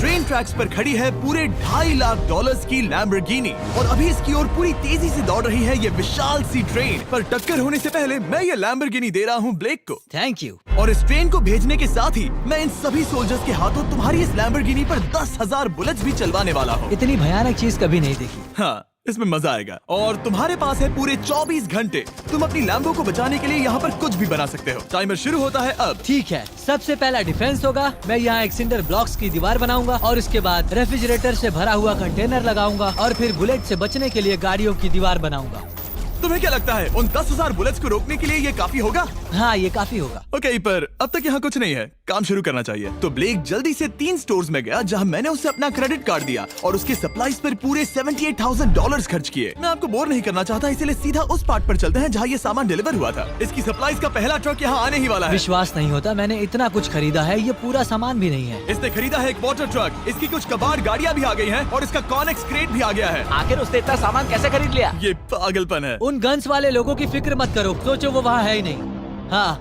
Train tracks पर खड़ी है पूरे $2.5 लाख की लैम्बोर्गिनी और अभी इसकी ओर पूरी तेजी से दौड़ रही है ये विशाल सी ट्रेन। पर टक्कर होने से पहले मैं ये लैम्बोर्गिनी दे रहा हूँ ब्लेक को। Thank you. और इस ट्रेन को भेजने के साथ ही मैं इन सभी सोल्जर्स के हाथों तुम्हारी इस लैम्बोर्गिनी पर 10,000 बुलेट्स भी चलवाने वाला हूँ। इतनी भयानक चीज कभी नहीं देखी। हाँ, इसमें मजा आएगा। और तुम्हारे पास है पूरे 24 घंटे। तुम अपनी लैम्बो को बचाने के लिए यहाँ पर कुछ भी बना सकते हो। टाइमर शुरू होता है अब। ठीक है, सबसे पहला डिफेंस होगा। मैं यहाँ एक सिंडर ब्लॉक्स की दीवार बनाऊंगा और उसके बाद रेफ्रिजरेटर से भरा हुआ कंटेनर लगाऊंगा और फिर बुलेट से बचने के लिए गाड़ियों की दीवार बनाऊंगा। तुम्हें क्या लगता है उन 10,000 बुलेट्स को रोकने के लिए ये काफी होगा? हाँ, ये काफी होगा। ओके, पर अब तक यहाँ कुछ नहीं है, काम शुरू करना चाहिए। तो ब्लेक जल्दी से 3 स्टोर्स में गया जहाँ मैंने उसे अपना क्रेडिट कार्ड दिया और उसके सप्लाईज पर पूरे $78,000 खर्च किए। मैं आपको बोर नहीं करना चाहता, इसलिए सीधा उस पार्ट पर चलते हैं जहाँ ये सामान डिलीवर हुआ था। इसकी सप्लाईज का पहला ट्रक यहाँ आने ही वाला है। विश्वास नहीं होता, मैंने इतना कुछ खरीदा है, ये पूरा सामान भी नहीं है। इसने खरीदा है एक वाटर ट्रक, इसकी कुछ कबाड़ गाड़ियाँ भी आ गई है और इसका कॉनेक्स क्रेट भी आ गया है। आखिर उसने इतना सामान कैसे खरीद लिया? ये पागलपन है। उन गन्स वाले लोगों की फिक्र मत करो, सोचो वो वहाँ है ही नहीं। हाँ,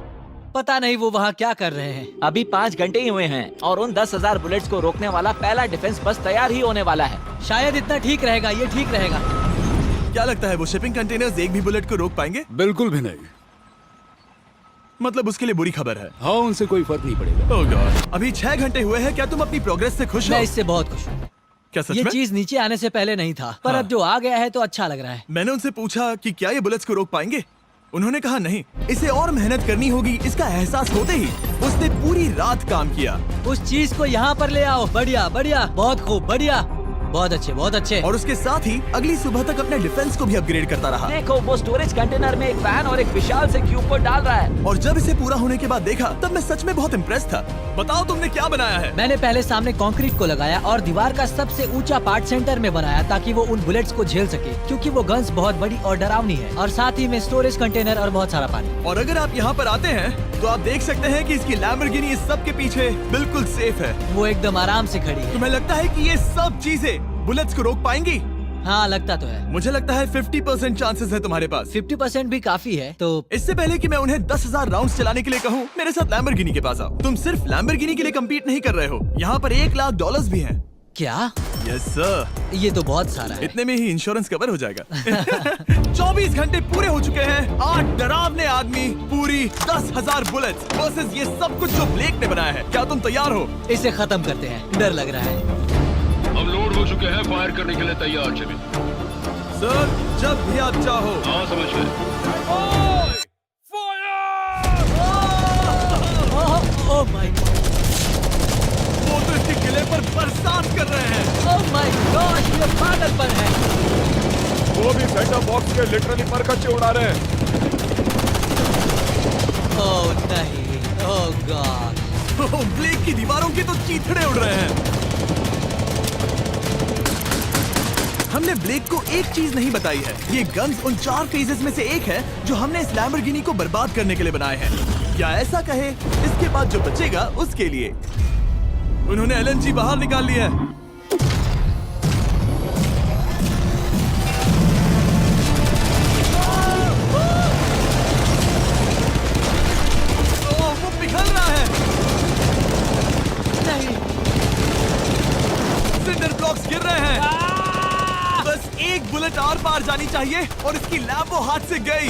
पता नहीं वो वहाँ क्या कर रहे हैं। अभी 5 घंटे ही हुए हैं और उन 10,000 बुलेट्स को रोकने वाला पहला डिफेंस बस तैयार ही होने वाला है। शायद इतना ठीक रहेगा, ये ठीक रहेगा। क्या लगता है वो शिपिंग कंटेनर्स एक भी बुलेट को रोक पाएंगे? बिल्कुल भी नहीं। मतलब उसके लिए बुरी खबर है। हाँ, उनसे कोई फर्क नहीं पड़ेगा। ओह गॉड, अभी 6 घंटे हुए हैं। क्या तुम अपनी प्रोग्रेस से खुश हो? मैं इससे बहुत खुश हूँ। क्या सच ये में? चीज नीचे आने से पहले नहीं था, पर हाँ। अब जो आ गया है तो अच्छा लग रहा है। मैंने उनसे पूछा कि क्या ये बुलेट्स को रोक पाएंगे। उन्होंने कहा नहीं, इसे और मेहनत करनी होगी। इसका एहसास होते ही उसने पूरी रात काम किया। उस चीज को यहाँ पर ले आओ। बढ़िया बढ़िया, बहुत खूब, बढ़िया, बहुत अच्छे, बहुत अच्छे। और उसके साथ ही अगली सुबह तक अपने डिफेंस को भी अपग्रेड करता रहा। देखो, वो स्टोरेज कंटेनर में एक वैन और एक विशाल से क्यूब को डाल रहा है। और जब इसे पूरा होने के बाद देखा तब मैं सच में बहुत इम्प्रेस था। बताओ तुमने क्या बनाया है? मैंने पहले सामने कंक्रीट को लगाया और दीवार का सबसे ऊंचा पार्ट सेंटर में बनाया ताकि वो उन बुलेट्स को झेल सके, क्योंकि वो गन्स बहुत बड़ी और डरावनी है। और साथ ही में स्टोरेज कंटेनर और बहुत सारा पानी। और अगर आप यहाँ पर आते हैं तो आप देख सकते हैं कि इसकी लैम्बोर्गिनी इस सब के पीछे बिल्कुल सेफ है। वो एकदम आराम से खड़ी है। तुम्हें लगता है कि ये सब चीजें बुलेट्स को रोक पाएंगी? हाँ, लगता तो है। मुझे लगता है 50% चांसेस है तुम्हारे पास। 50% भी काफी है। तो इससे पहले कि मैं उन्हें 10,000 राउंड्स चलाने के लिए कहूँ, मेरे साथ लैम्बोर्गिनी के पास आओ। तुम सिर्फ लैम्बोर्गिनी के लिए कम्पीट नहीं कर रहे हो, यहाँ पर $1 लाख भी हैं। क्या? Yes sir. ये तो बहुत सारा है। इतने में ही इंश्योरेंस कवर हो जाएगा। 24 घंटे पूरे हो चुके हैं। 8 डरावने आदमी, पूरी 10,000 बुलेट्स वर्सेस ये सब कुछ जो ब्लेक ने बनाया है। क्या तुम तैयार हो? इसे खत्म करते हैं, डर लग रहा है। हम लोड हो चुके हैं, फायर करने के लिए तैयार। चलिए सर, जब भी आप चाहो। हाँ, समझ गए। ओह माय गॉड, वो तो इसके किले पर बरसात कर रहे हैं। ओह माय गॉड, ये पागलपन है। वो भी सेटअप बॉक्स के लिटरली पर कच्चे उड़ा रहे हैं। ओह नहीं, ओह गॉड। ब्लेक की दीवारों की तो चीथड़े उड़ रहे हैं। हमने ब्लेक को एक चीज नहीं बताई है, ये गन्स उन 4 फेजेस में से एक है जो हमने इस लैम्बोर्गिनी को बर्बाद करने के लिए बनाए हैं। या ऐसा कहे, इसके बाद जो बचेगा उसके लिए। उन्होंने LNG बाहर निकाल लिया है। वो पिघल रहा है। नहीं, सिंडर ब्लॉक्स गिर रहे हैं। बस एक बुलेट आर पार जानी चाहिए और इसकी लैम्बो हाथ से गई।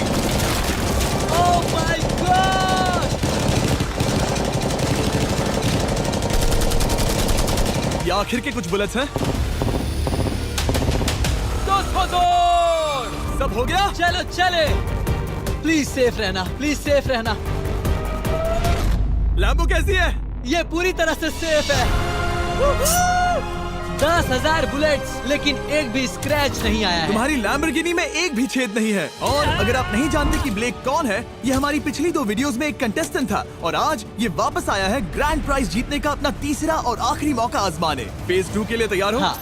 Oh my God. ये आखिर के कुछ बुलेट्स हैं। सब हो गया? चलो चले। प्लीज सेफ रहना, प्लीज सेफ रहना। लैम्बो कैसी है? ये पूरी तरह से सेफ है। 10,000 बुलेट्स, लेकिन एक भी स्क्रैच नहीं आया है। तुम्हारी लैम्बोर्गिनी में एक भी छेद नहीं है। और अगर आप नहीं जानते कि ब्लेक कौन है, ये हमारी पिछली 2 वीडियोस में एक कंटेस्टेंट था और आज ये वापस आया है ग्रैंड प्राइज जीतने का अपना तीसरा और आखिरी मौका आजमाने। फेज 2 के लिए तैयार हो? हाँ।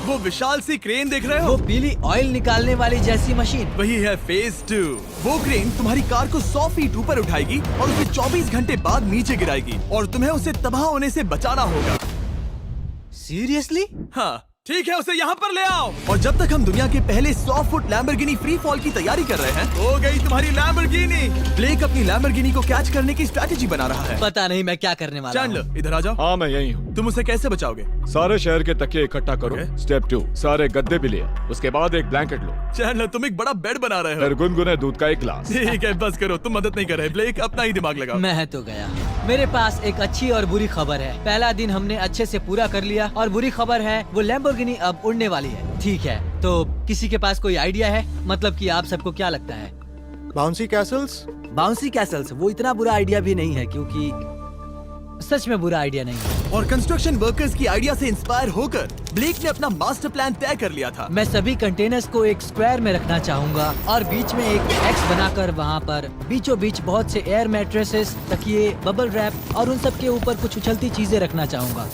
वो विशाल सी क्रेन देख रहे हो? वो पीली ऑयल निकालने वाली जैसी मशीन। वही है फेज 2। वो क्रेन तुम्हारी कार को 100 फीट ऊपर उठाएगी और उसे 24 घंटे बाद नीचे गिराएगी और तुम्हें उसे तबाह होने से बचाना होगा। सीरियसली? हाँ, ठीक है, उसे यहाँ पर ले आओ। और जब तक हम दुनिया के पहले 100 फुट लैम्बोर्गिनी फ्री फॉल की तैयारी कर रहे हैं, हो गई तुम्हारी लैम्बोर्गिनी। ब्लेक अपनी लैम्बोर्गिनी को कैच करने की स्ट्रैटेजी बना रहा है। पता नहीं मैं क्या करने वाला हूँ। चैंडलर, इधर आ जाओ। हाँ, मैं यही हूँ। तुम उसे कैसे बचाओगे? सारे शहर के तकिए इकट्ठा करो। Okay. स्टेप 2, सारे गद्दे भी ले आओ। उसके बाद एक ब्लैंकेट लो। चैंडलर, तुम एक बड़ा बेड बना रहे हो। फिर गुनगुने दूध का एक गिलास। ठीक है, बस करो, तुम मदद नहीं कर रहे। ब्लेक, अपना ही दिमाग लगाओ। मैं तो गया। मेरे पास एक अच्छी और बुरी खबर है। पहला दिन हमने अच्छे से पूरा कर लिया और बुरी खबर है वो लैम्बोर्गिनी अब उड़ने वाली है। ठीक है, तो किसी के पास कोई आइडिया है? मतलब कि आप सबको क्या लगता है? Bouncy Castle's? बाउंसी कैसल्स वो इतना बुरा आइडिया भी नहीं है, क्योंकि सच में बुरा आइडिया नहीं है। और कंस्ट्रक्शन वर्कर्स की आइडिया से इंस्पायर होकर ब्लेक ने अपना मास्टर प्लान तय कर लिया था। मैं सभी कंटेनर्स को एक स्क्वायर में रखना चाहूंगा और बीच में एक एक्स बनाकर वहाँ पर बीचों बीच बहुत से एयर मैट्रेसेस, तकिए, बबल रैप और उन सब के ऊपर कुछ उछलती चीजें रखना चाहूंगा।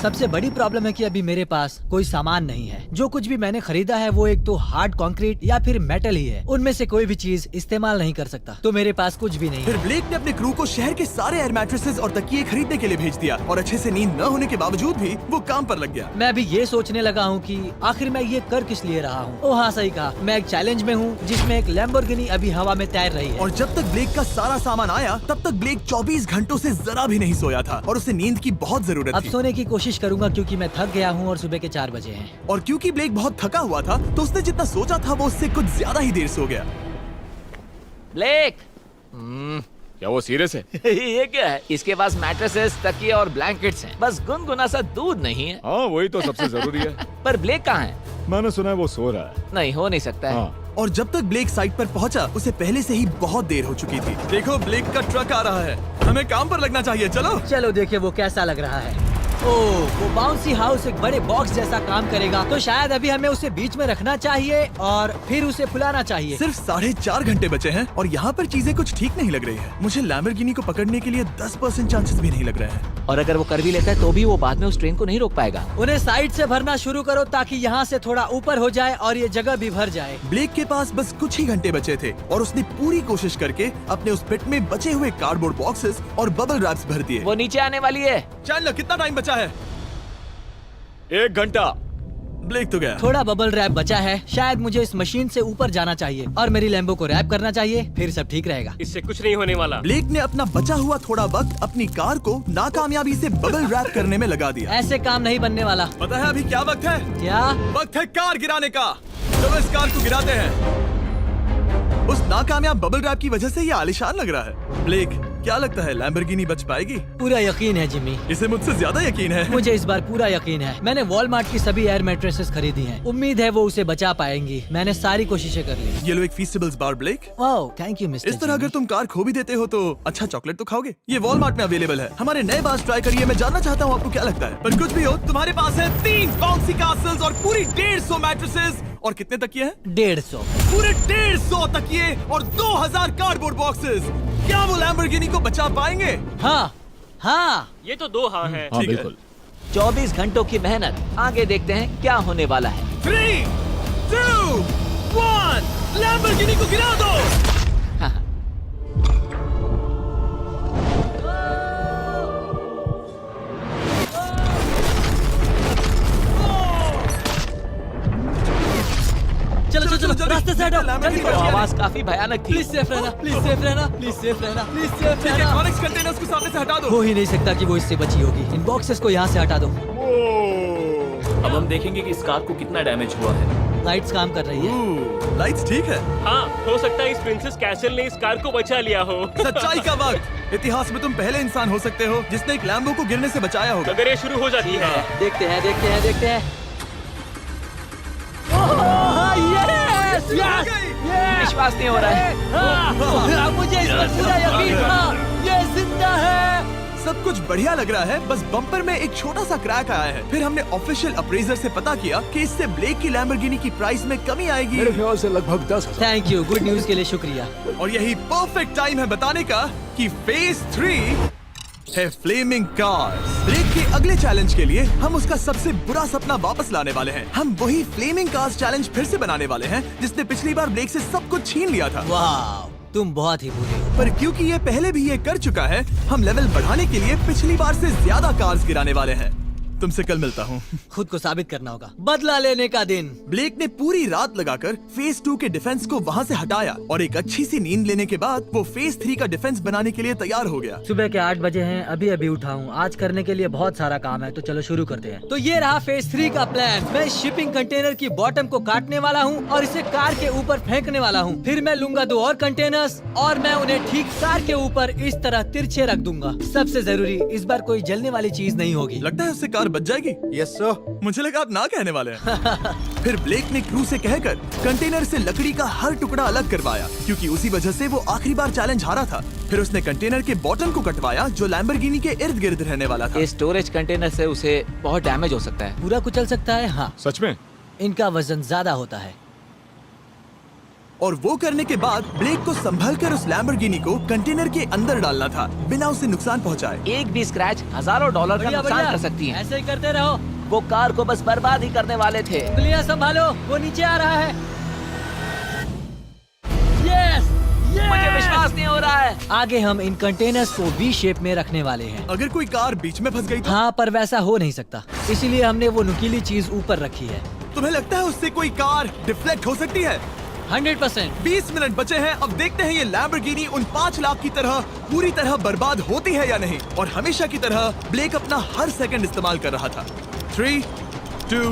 सबसे बड़ी प्रॉब्लम है कि अभी मेरे पास कोई सामान नहीं है। जो कुछ भी मैंने खरीदा है वो एक तो हार्ड कंक्रीट या फिर मेटल ही है। उनमें से कोई भी चीज इस्तेमाल नहीं कर सकता, तो मेरे पास कुछ भी नहीं फिर है। ब्लेक ने अपने क्रू को शहर के सारे एयर मैट्रेसेस और तकिए खरीदने के लिए भेज दिया और अच्छे से नींद न होने के बावजूद भी वो काम पर लग गया। मैं अभी ये सोचने लगा हूँ कि आखिर मैं ये कर किस लिए रहा हूँ। ओह हाँ, सही कहा। मैं एक चैलेंज में हूँ जिसमें एक लैम्बोर्गिनी अभी हवा में तैर रही है। और जब तक ब्लेक का सारा सामान आया तब तक ब्लेक 24 घंटों से जरा भी नहीं सोया था और उसे नींद की बहुत जरूरत अब थी। सोने की कोशिश करूंगा क्योंकि मैं थक गया हूँ और सुबह के 4 बजे हैं। और क्योंकि ब्लेक बहुत थका हुआ था तो उसने जितना सोचा था वो उससे कुछ ज्यादा ही देर सो गया। ब्लेक क्या वो सीरियस है? ये क्या है? इसके पास मैट्रेसेस, तकिए और ब्लैंकेट्स हैं। बस गुनगुना सा दूध नहीं है। हाँ, वही तो सबसे जरूरी है। पर ब्लेक कहाँ है? मैंने सुना है वो सो रहा है। नहीं, हो नहीं सकता है। हाँ, और जब तक ब्लेक साइट पर पहुंचा उसे पहले से ही बहुत देर हो चुकी थी। देखो, ब्लेक का ट्रक आ रहा है, हमें काम पर लगना चाहिए। चलो चलो देखिए वो कैसा लग रहा है। ओह, वो बाउंसी हाउस एक बड़े बॉक्स जैसा काम करेगा, तो शायद अभी हमें उसे बीच में रखना चाहिए और फिर उसे फुलाना चाहिए। सिर्फ 4.5 घंटे बचे हैं और यहाँ पर चीजें कुछ ठीक नहीं लग रही है। मुझे लैम्बोर्गिनी को पकड़ने के लिए 10% चांसेस भी नहीं लग रहे हैं। और अगर वो कर भी लेता है तो भी वो बाद में उस ट्रेन को नहीं रोक पाएगा। उन्हें साइड से भरना शुरू करो ताकि यहाँ से थोड़ा ऊपर हो जाए और ये जगह भी भर जाए। ब्लेक के पास बस कुछ ही घंटे बचे थे और उसने पूरी कोशिश करके अपने उस पिट में बचे हुए कार्डबोर्ड बॉक्सेस और बबल रैप्स भर दिए। वो नीचे आने वाली है। चैंडलर, कितना टाइम बचा है? 1 घंटा। ब्लेक तो गया। थोड़ा बबल रैप बचा है। शायद मुझे इस मशीन से ऊपर जाना चाहिए और मेरी लैम्बो को रैप करना चाहिए, फिर सब ठीक रहेगा। इससे कुछ नहीं होने वाला। ब्लेक ने अपना बचा हुआ थोड़ा वक्त अपनी कार को नाकामयाबी से बबल रैप करने में लगा दिया। ऐसे काम नहीं बनने वाला। पता है अभी क्या वक्त है? क्या? वक्त है कार गिराने का। चलो इस कार को गिराते हैं। उस नाकामयाब बबल रैप की वजह से ये आलिशान लग रहा है। ब्लेक, क्या लगता है लैम्बोर्गिनी बच पाएगी? पूरा यकीन है जिमी। इसे मुझसे ज्यादा यकीन है। मुझे इस बार पूरा यकीन है। मैंने वॉलमार्ट की सभी एयर मैट्रेसेस खरीदी हैं। उम्मीद है वो उसे बचा पाएंगी। मैंने सारी कोशिशें कर ली। ये लो एक फीस्टेबल्स बार ब्लेक। Wow, thank you mister. इस तरह अगर तुम कार खो भी देते हो तो अच्छा चॉकलेट तो खाओगे। ये वॉलमार्ट में अवेलेबल है। हमारे नए बार्स ट्राई करिए। मैं जानना चाहता हूँ आपको क्या लगता है। पर कुछ भी हो, तुम्हारे पास है 3 बाउंसी कासल्स और पूरी 150 मैट्रेसेस और कितने तकिए हैं? 150। पूरे 150 तकिए और 2000 कार्डबोर्ड बॉक्सेस। क्या वो लैम्बोर्गिनी को बचा पाएंगे? हाँ हाँ। ये तो 2 हाँ है। हाँ, ठीक है। बिल्कुल। 24 घंटों की मेहनत। आगे देखते हैं क्या होने वाला है। 3, 2, 1, लैम्बोर्गिनी को गिरा दो। चलो चलो चलो, जल्दी। रास्ते से हटो, लैम्बोर्गिनी जल्दी को वो करो। आवाज काफी भयानक थी। प्लीज सेफ रहना, प्लीज सेफ रहना, प्लीज सेफ रहना, प्लीज सेफ ठीक है, रहना। कॉनिक्स कंटेनर्स को सामने से हटा दो। हो ही नहीं सकता कि वो इससे बची होगी। इन बॉक्सेस को यहाँ से हटा दो। अब हम देखेंगे कि इस कार को कितना डैमेज हुआ है। लाइट्स काम कर रही है। लाइट्स ठीक है। हाँ, हो सकता है इस प्रिंसेस कैसल ने इस कार को बचा लिया हो। सच्चाई का वक्त। इतिहास में तुम पहले इंसान हो सकते हो जिसने एक लैम्बो को गिरने से बचाया होगा। अगर ये शुरू हो जाती है। देखते हैं देखते हैं देखते हैं। ओह, यस, यस, यस। विश्वास नहीं हो रहा है। हाँ, मुझे इस पर पूरा यकीन था। ये जिंदा है। सब कुछ बढ़िया लग रहा है, बस बम्पर में एक छोटा सा क्रैक आया है। फिर हमने ऑफिशियल अप्रेजर से पता किया कि इससे ब्लेक की लैम्बोर्गिनी की प्राइस में कमी आएगी। मेरे ख्याल से लगभग 10,000। थैंक यू, गुड न्यूज के लिए शुक्रिया। और यही परफेक्ट टाइम है बताने का कि फेज 3 है फ्लेमिंग कार्स। ब्लेक के अगले चैलेंज के लिए हम उसका सबसे बुरा सपना वापस लाने वाले हैं। हम वही फ्लेमिंग कार्स चैलेंज फिर से बनाने वाले हैं जिसने पिछली बार ब्लेक से सब कुछ छीन लिया था। वाह, तुम बहुत ही बुरे हो। पर क्योंकि ये पहले भी ये कर चुका है, हम लेवल बढ़ाने के लिए पिछली बार से ज्यादा कार्स गिराने वाले हैं। तुमसे कल मिलता हूँ। खुद को साबित करना होगा। बदला लेने का दिन। ब्लेक ने पूरी रात लगाकर फेज 2 के डिफेंस को वहाँ से हटाया और एक अच्छी सी नींद लेने के बाद वो फेज 3 का डिफेंस बनाने के लिए तैयार हो गया। सुबह के 8 बजे हैं, अभी अभी उठा हूँ। आज करने के लिए बहुत सारा काम है, तो चलो शुरू करते हैं। तो ये रहा फेज 3 का प्लान। मैं शिपिंग कंटेनर की बॉटम को काटने वाला हूँ और इसे कार के ऊपर फेंकने वाला हूँ। फिर मैं लूंगा 2 और कंटेनर्स और मैं उन्हें ठीक कार के ऊपर इस तरह तिरछे रख दूंगा। सबसे जरूरी, इस बार कोई जलने वाली चीज नहीं होगी। लगता है उससे कार बच जाएगी। Yes sir. मुझे लगा आप ना कहने वाले हैं। फिर ब्लेक ने क्रू से कहकर कंटेनर से लकड़ी का हर टुकड़ा अलग करवाया, क्योंकि उसी वजह से वो आखिरी बार चैलेंज हारा था। फिर उसने कंटेनर के बॉटम को कटवाया जो लैम्बोर्गिनी के इर्द गिर्द रहने वाला था। इस स्टोरेज कंटेनर से उसे बहुत डैमेज हो सकता है। पूरा कुचल सकता है। हाँ, सच में? इनका वजन ज्यादा होता है। और वो करने के बाद ब्लेक को संभलकर उस लैम्बोर्गिनी को कंटेनर के अंदर डालना था बिना उसे नुकसान पहुंचाए। एक भी स्क्रैच हजारों डॉलर का बढ़िया, नुकसान बढ़िया। कर सकती है। ऐसे ही करते रहो। वो कार को बस बर्बाद ही करने वाले थे। उंगलियां संभालो, वो नीचे आ रहा है। यस, मुझे विश्वास नहीं हो रहा है। आगे हम इन कंटेनर्स को वी शेप में रखने वाले हैं। अगर कोई कार बीच में फंस गई तो? हाँ, पर वैसा हो नहीं सकता, इसीलिए हमने वो नुकीली चीज ऊपर रखी है। तुम्हें लगता है उससे कोई कार डिफ्लेक्ट हो सकती है? 100%। 20 मिनट बचे हैं। अब देखते हैं ये लैम्बोर्गिनी उन 5 लाख की तरह पूरी तरह बर्बाद होती है या नहीं। और हमेशा की तरह ब्लेक अपना हर सेकंड इस्तेमाल कर रहा था। 3, 2,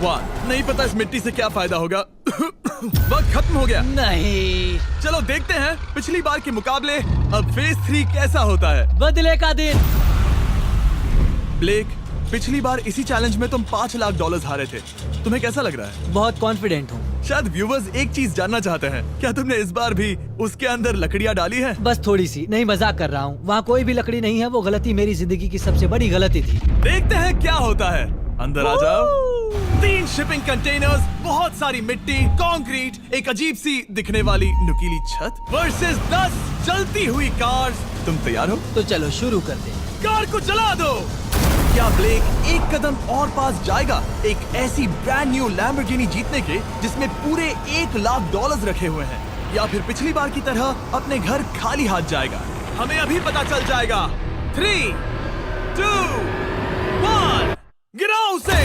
1। नहीं पता इस मिट्टी से क्या फायदा होगा। वक्त खत्म हो गया। नहीं, चलो देखते हैं पिछली बार के मुकाबले अब फेज 3 कैसा होता है। बदले का दिन। ब्लेक, पिछली बार इसी चैलेंज में तुम $5 लाख हारे थे। तुम्हें कैसा लग रहा है? बहुत कॉन्फिडेंट हूँ। शायद व्यूवर्स एक चीज जानना चाहते हैं, क्या तुमने इस बार भी उसके अंदर लकड़ियाँ डाली हैं? बस थोड़ी सी, नहीं मजाक कर रहा हूँ। वहाँ कोई भी लकड़ी नहीं है। वो गलती मेरी जिंदगी की सबसे बड़ी गलती थी। देखते हैं क्या होता है। अंदर आ जाओ। 3 शिपिंग कंटेनर्स, बहुत सारी मिट्टी, कंक्रीट, एक अजीब सी दिखने वाली नुकीली छत वर्सेस 10 चलती हुई कार्स। तुम तैयार हो? तो चलो शुरू करते हैं। कार को चला दो। क्या ब्लेक एक कदम और पास जाएगा एक ऐसी ब्रांड न्यू लैम्बोर्गिनी जीतने के जिसमें पूरे $1 लाख रखे हुए हैं, या फिर पिछली बार की तरह अपने घर खाली हाथ जाएगा? हमें अभी पता चल जाएगा। 3, 2, 1, गिराओ उसे।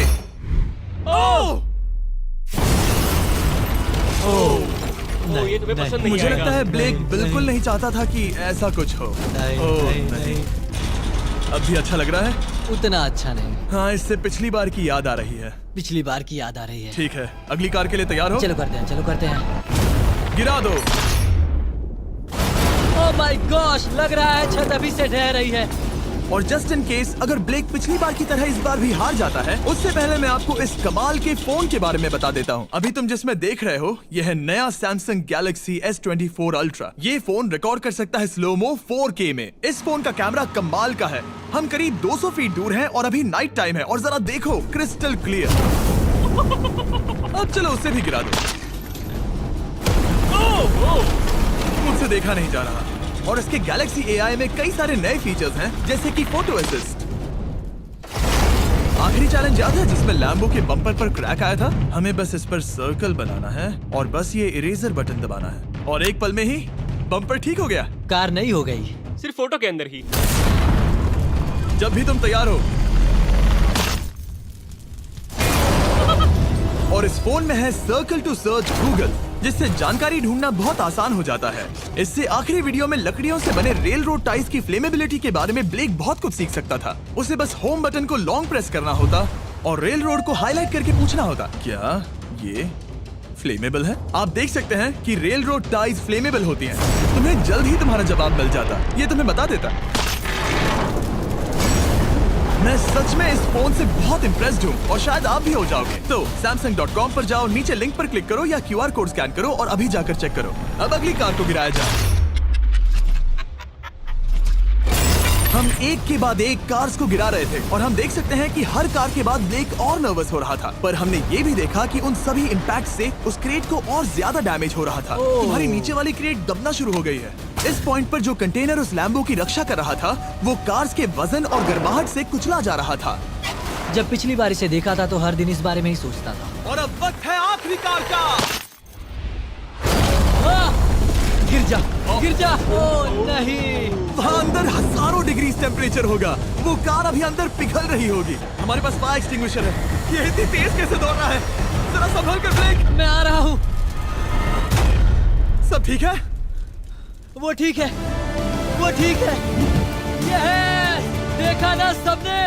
ओह! ओ, ये तुम्हें पसंद नहीं मुझे आएगा। लगता है ब्लेक बिल्कुल नहीं चाहता था कि ऐसा कुछ हो। ओह, नहीं। अब भी अच्छा लग रहा है? उतना अच्छा नहीं। हाँ, इससे पिछली बार की याद आ रही है। पिछली बार की याद आ रही है। ठीक है, अगली कार के लिए तैयार हो? चलो करते हैं, चलो करते हैं। गिरा दो। ओह माय गॉश, लग रहा है छत अभी से ढह रही है। और जस्ट इन केस अगर ब्लेक पिछली बार की तरह इस बार भी हार जाता है, उससे पहले मैं आपको इस कमाल के फोन के बारे में बता देता हूँ। अभी तुम जिसमें देख रहे हो, यह है नया सैमसंग गैलेक्सी S24 अल्ट्रा। ये फोन रिकॉर्ड कर सकता है स्लोमो 4K में। इस फोन का कैमरा कमाल का है। हम करीब 200 फीट दूर हैं और अभी नाइट टाइम है और जरा देखो, क्रिस्टल क्लियर। अब चलो उसे भी गिरा दो। मुझसे देखा नहीं जा रहा। और इसके गैलेक्सी AI में कई सारे नए फीचर्स हैं, जैसे कि फोटो असिस्ट। आखिरी चैलेंज याद है जिसमें लैम्बो के बम्पर पर क्रैक आया था? हमें बस इस पर सर्कल बनाना है और बस ये इरेजर बटन दबाना है और एक पल में ही बम्पर ठीक हो गया। कार नहीं हो गई। सिर्फ फोटो के अंदर ही। जब भी तुम तैयार हो। और इस फोन में है सर्कल टू सर्च गूगल, जिससे जानकारी ढूंढना बहुत आसान हो जाता है। इससे आखिरी वीडियो में लकड़ियों से बने रेल रोड टाइज की फ्लेमेबिलिटी के बारे में ब्लेक बहुत कुछ सीख सकता था। उसे बस होम बटन को लॉन्ग प्रेस करना होता और रेल रोड को हाईलाइट करके पूछना होता, क्या ये फ्लेमेबल है? आप देख सकते हैं कि रेल रोड टाइज फ्लेमेबल होती हैं। तुम्हें जल्द ही तुम्हारा जवाब मिल जाता। ये तुम्हें बता देता। मैं सच में इस फोन से बहुत इम्प्रेस्ड हूँ और शायद आप भी हो जाओगे। तो Samsung.com पर जाओ, नीचे लिंक पर क्लिक करो या QR कोड स्कैन करो और अभी जाकर चेक करो। अब अगली कार को गिराया जाए। हम एक के बाद एक कार्स को गिरा रहे थे और हम देख सकते हैं कि हर कार के बाद ब्लेक और नर्वस हो रहा था, पर हमने ये भी देखा कि उन सभी इम्पैक्ट से उस क्रेट को और ज्यादा डैमेज हो रहा था। तुम्हारी नीचे वाली क्रेट दबना शुरू हो गई है। इस पॉइंट पर जो कंटेनर उस लैम्बो की रक्षा कर रहा था, वो कार्स के वजन और गर्माहट से कुचला जा रहा था। जब पिछली बार इसे देखा था तो हर दिन इस बारे में ही सोचता था। और अब वक्त है आखिरी कार का। गिर जा। ओ नहीं। वहाँ अंदर हजारों डिग्री टेम्परेचर होगा। वो कार अभी अंदर पिघल रही होगी। हमारे पास फायर एक्सटिंग्विशर है। ये इतनी तेज कैसे दौड़ रहा है? जरा संभल कर ब्लेक। मैं आ रहा हूँ। सब ठीक है? वो ठीक है, वो ठीक है। ये है, देखा ना सबने।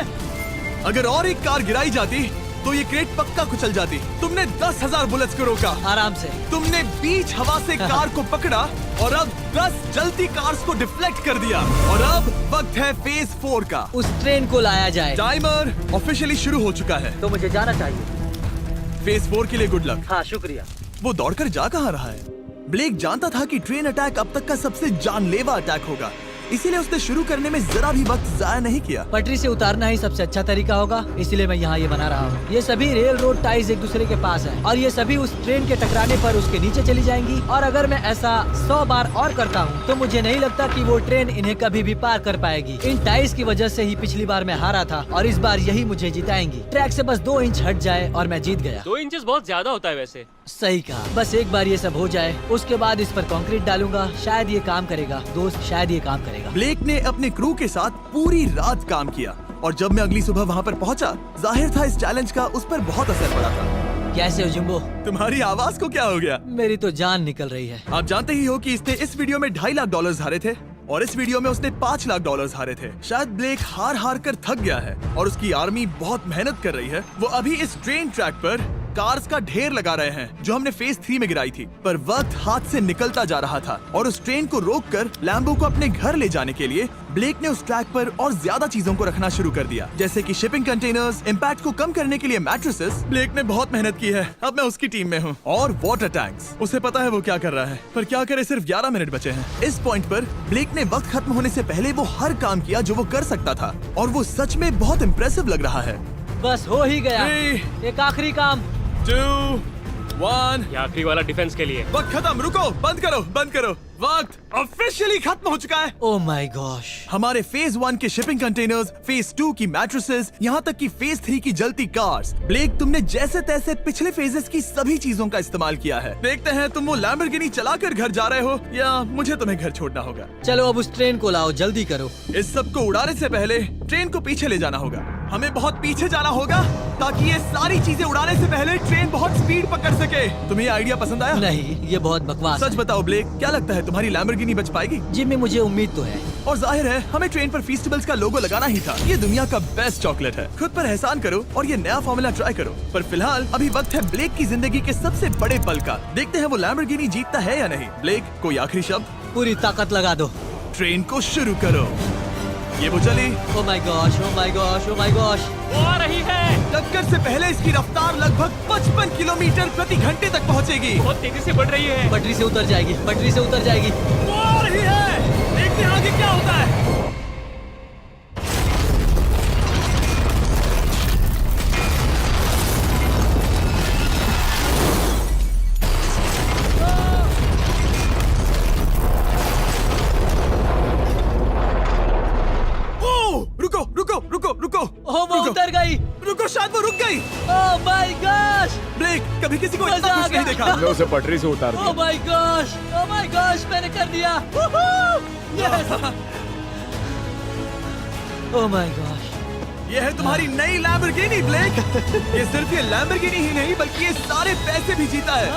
अगर और एक कार गिराई जाती तो ये क्रेट पक्का कुचल जाती। तुमने 10,000 बुलेट्स को रोका। आराम से। तुमने बीच हवा से कार को पकड़ा और अब 10 जलती कार्स को डिफ्लेक्ट कर दिया। और अब वक्त है फेज 4 का। उस ट्रेन को लाया जाए। टाइमर ऑफिशियली शुरू हो चुका है। तो मुझे जाना चाहिए। फेज 4 के लिए गुड लक। हाँ शुक्रिया। वो दौड़कर जा कहाँ रहा है? ब्लेक जानता था कि ट्रेन अटैक अब तक का सबसे जानलेवा अटैक होगा, इसीलिए उसने शुरू करने में जरा भी वक्त जाया नहीं किया। पटरी से उतारना ही सबसे अच्छा तरीका होगा, इसलिए मैं यहाँ ये बना रहा हूँ। ये सभी रेल रोड टाइज एक दूसरे के पास है और ये सभी उस ट्रेन के टकराने पर उसके नीचे चली जाएंगी। और अगर मैं ऐसा 100 बार और करता हूँ तो मुझे नहीं लगता कि वो ट्रेन इन्हें कभी भी पार कर पाएगी। इन टाइज की वजह से ही पिछली बार मैं हारा था और इस बार यही मुझे जिताएंगी। ट्रैक से बस 2 इंच हट जाए और मैं जीत गया। 2 इंचेस बहुत ज्यादा होता है वैसे। सही कहा। बस एक बार ये सब हो जाए, उसके बाद इस पर कंक्रीट डालूंगा। शायद ये काम करेगा दोस्त, शायद ये काम करेगा। ब्लेक ने अपने क्रू के साथ पूरी रात काम किया और जब मैं अगली सुबह वहाँ पर पहुँचा, जाहिर था इस चैलेंज का उस पर बहुत असर पड़ा था। कैसे हो जुम्बो? तुम्हारी आवाज को क्या हो गया? मेरी तो जान निकल रही है। आप जानते ही हो कि इसने इस वीडियो में $2.5 लाख हारे थे और इस वीडियो में उसने $5 लाख हारे थे। शायद ब्लेक हार हार कर थक गया है और उसकी आर्मी बहुत मेहनत कर रही है। वो अभी इस ट्रेन ट्रैक पर कार्स का ढेर लगा रहे हैं जो हमने फेज 3 में गिराई थी, पर वक्त हाथ से निकलता जा रहा था और उस ट्रेन को रोककर लैम्बो को अपने घर ले जाने के लिए ब्लेक ने उस ट्रैक पर और ज्यादा चीजों को रखना शुरू कर दिया, जैसे कि शिपिंग कंटेनर्स, इम्पैक्ट को कम करने के लिए मैट्रेसेस। ब्लेक ने बहुत मेहनत की है, अब मैं उसकी टीम में हूँ। और वाटर टैंक्स, उसे पता है वो क्या कर रहा है, पर क्या करे, सिर्फ 11 मिनट बचे हैं। इस पॉइंट पर ब्लेक ने वक्त खत्म होने से पहले वो हर काम किया जो वो कर सकता था और वो सच में बहुत इम्प्रेसिव लग रहा है। बस हो ही गया। 3, एक आखिरी काम। 2, 1। ये आखिरी वाला डिफेंस के लिए। वक्त खत्म, रुको, बंद करो, बंद करो। वक्त ऑफिशियली खत्म हो चुका है। Oh my gosh. हमारे फेज 1 के शिपिंग कंटेनर्स, फेज 2 की मैट्रेसेस, यहाँ तक कि फेज 3 की जलती कार्स। ब्लेक, तुमने जैसे तैसे पिछले फेजेस की सभी चीजों का इस्तेमाल किया है। देखते हैं तुम वो लैम्बोर्गिनी चलाकर घर जा रहे हो या मुझे तुम्हें घर छोड़ना होगा। चलो अब उस ट्रेन को लाओ, जल्दी करो। इस सब को उड़ाने से पहले ट्रेन को पीछे ले जाना होगा। हमें बहुत पीछे जाना होगा ताकि ये सारी चीजें उड़ाने से पहले ट्रेन बहुत स्पीड पकड़ सके। तुम्हें ये आइडिया पसंद आया? नहीं, ये बहुत बकवास सच बताओ ब्लेक, क्या लगता है तुम्हारी लैम्बोर्गिनी बच पाएगी? जिम्मी, मुझे उम्मीद तो है। और जाहिर है हमें ट्रेन पर फेस्टिवल्स का लोगो लगाना ही था। ये दुनिया का बेस्ट चॉकलेट है। खुद पर एहसान करो और ये नया फॉर्मूला ट्राई करो। पर फिलहाल अभी वक्त है ब्लेक की जिंदगी के सबसे बड़े पल का। देखते हैं वो लैम्बोर्गिनी जीतता है या नहीं। ब्लेक, कोई आखिरी शब्द? पूरी ताकत लगा दो। ट्रेन को शुरू करो। ये वो चली। Oh my gosh, oh my gosh, oh my gosh. वो आ रही है। टक्कर से पहले इसकी रफ्तार लगभग 55 किलोमीटर प्रति घंटे तक पहुंचेगी। बहुत तेजी से बढ़ रही है। पटरी से उतर जाएगी, पटरी से उतर जाएगी। वो आ रही है। देखते हैं आगे क्या होता है। रुको रुको रुको रुको। ओह, वो रुको, उतर गई। रुको, शायद वो रुक गई। Oh my gosh. ब्लेक, कभी किसी को मजा इतना आ खुश नहीं गया। देखा। हमने उसे पटरी से उतार ओह दिया। My gosh, oh my gosh, मैंने कर दिया। यस। Oh my gosh. ये है तुम्हारी नई लैम्बोर्गिनी ब्लेक। ये सिर्फ ये लैम्बोर्गिनी ही नहीं बल्कि ये सारे पैसे भी जीता है।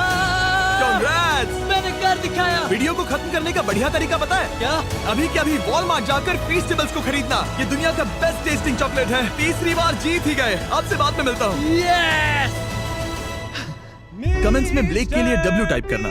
Congrats! मैंने कर दिखाया। वीडियो को खत्म करने का बढ़िया तरीका पता है क्या? अभी के अभी वॉलमार्ट जाकर फेस्टिवल्स को खरीदना। ये दुनिया का बेस्ट टेस्टिंग चॉकलेट है। तीसरी बार जीत ही गए। आपसे बाद में मिलता हूँ। यस। कमेंट्स में ब्लेक के लिए W टाइप करना।